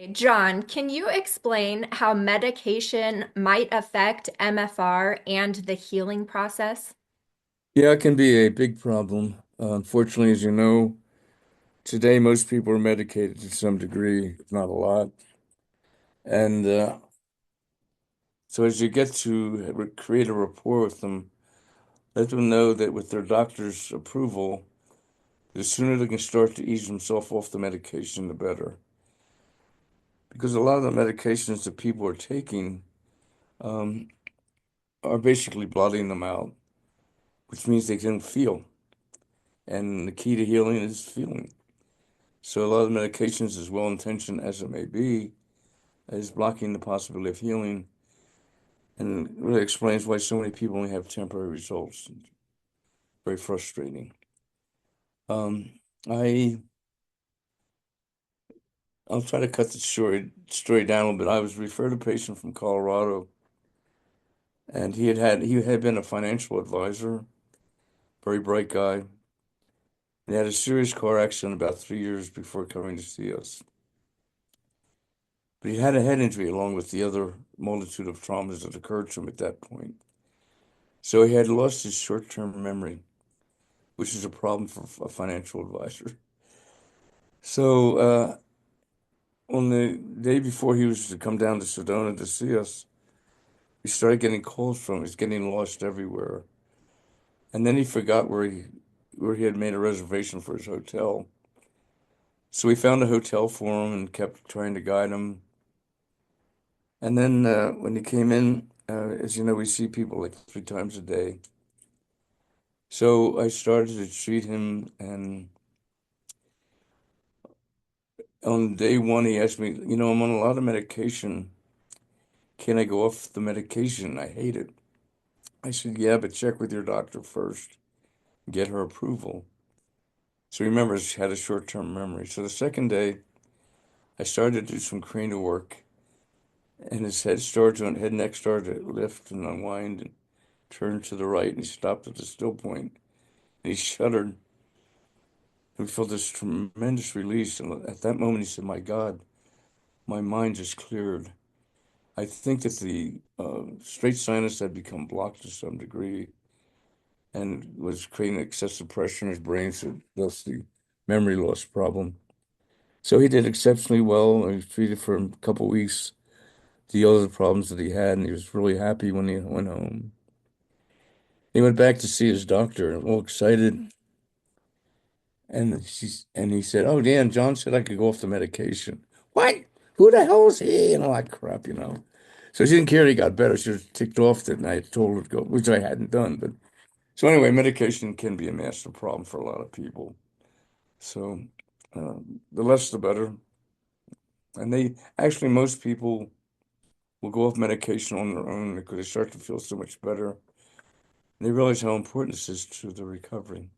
John, can you explain how medication might affect MFR and the healing process? Yeah, it can be a big problem. Unfortunately, as you know, today most people are medicated to some degree, if not a lot. And so as you get to create a rapport with them, let them know that with their doctor's approval, the sooner they can start to ease themselves off the medication, the better. Because a lot of the medications that people are taking um, are basically blotting them out, which means they can feel. And the key to healing is feeling. So a lot of medications, as well-intentioned as it may be, is blocking the possibility of healing and really explains why so many people only have temporary results. Very frustrating. Um, I I'll try to cut the story down a little bit. I was referred a patient from Colorado, and he had been a financial advisor, very bright guy. He had a serious car accident about 3 years before coming to see us. But he had a head injury along with the other multitude of traumas that occurred to him at that point. So he had lost his short-term memory, which is a problem for a financial advisor. So on the day before he was to come down to Sedona to see us, we started getting calls from him. He's getting lost everywhere. And then he forgot where he had made a reservation for his hotel. So we found a hotel for him and kept trying to guide him. And then when he came in, as you know, we see people like 3 times a day. So I started to treat him, and on day one, he asked me, I'm on a lot of medication. Can I go off the medication? I hate it. I said, yeah, but check with your doctor first. Get her approval. So remember, he had a short-term memory. So the second day, I started to do some cranial work, and his head neck started to lift and unwind and turn to the right, and he stopped at the still point, and he shuddered. And we felt this tremendous release. And at that moment, he said, my God, my mind just cleared. I think that the straight sinus had become blocked to some degree and was creating excessive pressure in his brain, so thus the memory loss problem. So he did exceptionally well. I was treated for a couple of weeks, the other problems that he had, and he was really happy when he went home. He went back to see his doctor, all excited, and he said, "Oh, Dan, John said I could go off the medication." What? Who the hell is he? And all that crap. So she didn't care he got better. She was ticked off that night, told her to go, which I hadn't done. But so anyway, medication can be a master problem for a lot of people. So uh, the less the better. And most people will go off medication on their own because they start to feel so much better. And they realize how important this is to the recovery.